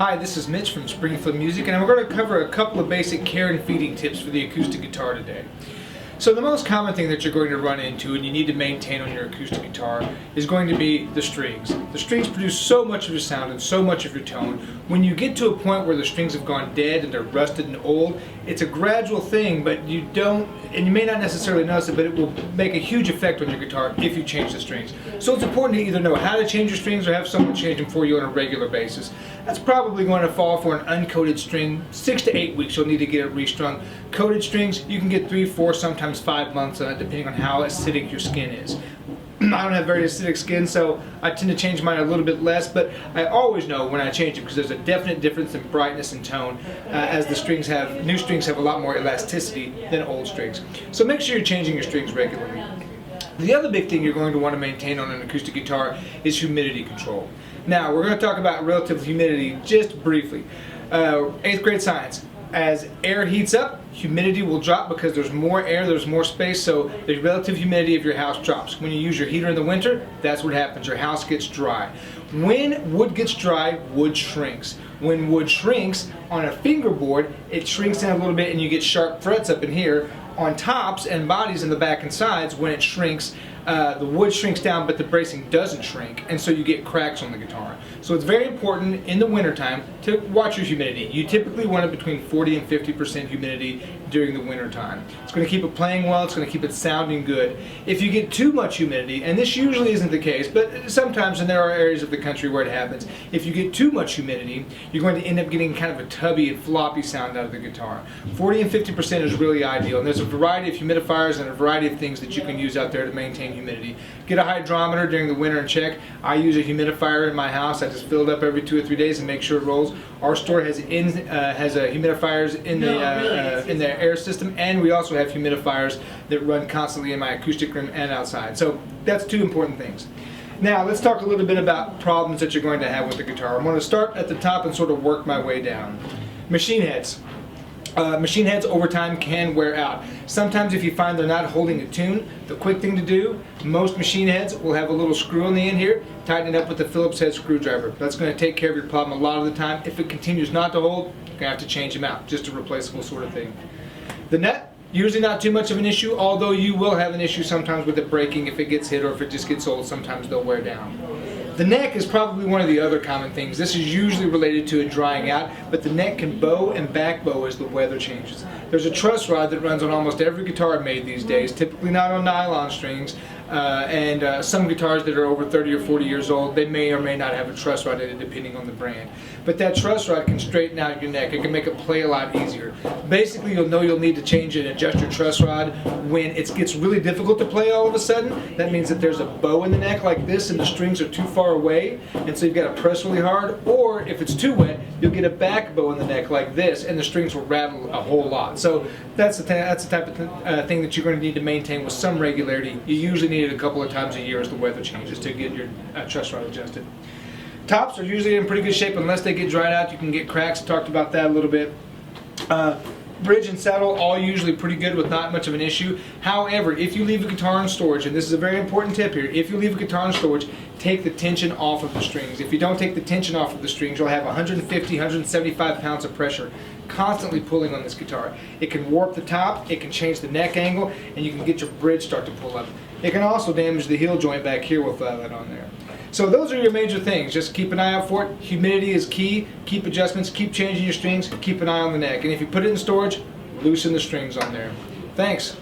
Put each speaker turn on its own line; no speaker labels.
Hi, this is Mitch from Springfield Music, and we're going to cover a couple of basic care and feeding tips for the acoustic guitar today. So the most common thing that you're going to run into and you need to maintain on your acoustic guitar is going to be the strings. The strings produce so much of your sound and so much of your tone. When you get to a point where the strings have gone dead and they're rusted and old, it's a gradual thing, but you may not necessarily notice it, but it will make a huge effect on your guitar if you change the strings. So it's important to either know how to change your strings or have someone change them for you on a regular basis. That's probably going to fall for an uncoated string. 6 to 8 weeks you'll need to get it restrung. Coated strings, you can get 3, 4, sometimes 5 months on it, depending on how acidic your skin is. I don't have very acidic skin, so I tend to change mine a little bit less, but I always know when I change it because there's a definite difference in brightness and tone as the new strings have a lot more elasticity than old strings. So make sure you're changing your strings regularly. The other big thing you're going to want to maintain on an acoustic guitar is humidity control. Now, we're going to talk about relative humidity just briefly. 8th grade science. As air heats up, humidity will drop because there's more air, there's more space, so the relative humidity of your house drops. When you use your heater in the winter, that's what happens. Your house gets dry. When wood gets dry, wood shrinks. When wood shrinks on a fingerboard, it shrinks down a little bit and you get sharp frets up in here. On tops and bodies in the back and sides, when it shrinks, the wood shrinks down, but the bracing doesn't shrink, and so you get cracks on the guitar. So it's very important in the wintertime to watch your humidity. You typically want it between 40 and 50% humidity during the wintertime. It's going to keep it playing well, it's going to keep it sounding good. If you get too much humidity, and this usually isn't the case, but sometimes, and there are areas of the country where it happens, if you get too much humidity, you're going to end up getting kind of a tubby and floppy sound out of the guitar. 40 and 50% is really ideal, and there's a variety of humidifiers and a variety of things that you can use out there to maintain humidity. Get a hydrometer during the winter and check. I use a humidifier in my house. I just fill it up every 2 or 3 days and make sure it rolls. Our store has humidifiers in the air system, and we also have humidifiers that run constantly in my acoustic room and outside. So that's 2 important things. Now let's talk a little bit about problems that you're going to have with the guitar. I'm going to start at the top and sort of work my way down. Machine heads. Machine heads over time can wear out. Sometimes if you find they're not holding a tune, the quick thing to do, most machine heads will have a little screw on the end here. Tighten it up with a Phillips head screwdriver. That's going to take care of your problem a lot of the time. If it continues not to hold, you're going to have to change them out. Just a replaceable sort of thing. The nut, usually not too much of an issue, although you will have an issue sometimes with it breaking if it gets hit or if it just gets old. Sometimes they'll wear down. The neck is probably one of the other common things. This is usually related to it drying out, but the neck can bow and back bow as the weather changes. There's a truss rod that runs on almost every guitar made these days, typically not on nylon strings, and some guitars that are over 30 or 40 years old, they may or may not have a truss rod in it depending on the brand. But that truss rod can straighten out your neck. It can make it play a lot easier. Basically, you'll know you'll need to change and adjust your truss rod when it gets really difficult to play all of a sudden. That means that there's a bow in the neck like this and the strings are too far away, and so you've got to press really hard. Or if it's too wet, you'll get a back bow in the neck like this, and the strings will rattle a whole lot. So that's the type of thing that you're going to need to maintain with some regularity. You usually need it a couple of times a year as the weather changes to get your truss rod adjusted. Tops are usually in pretty good shape unless they get dried out. You can get cracks. Talked about that a little bit. Bridge and saddle, all usually pretty good with not much of an issue. However, if you leave a guitar in storage, and this is a very important tip here, if you leave a guitar in storage, take the tension off of the strings. If you don't take the tension off of the strings, you'll have 150, 175 pounds of pressure constantly pulling on this guitar. It can warp the top, it can change the neck angle, and you can get your bridge start to pull up. It can also damage the heel joint back here with that on there. So those are your major things. Just keep an eye out for it. Humidity is key. Keep adjustments. Keep changing your strings. Keep an eye on the neck. And if you put it in storage, loosen the strings on there. Thanks.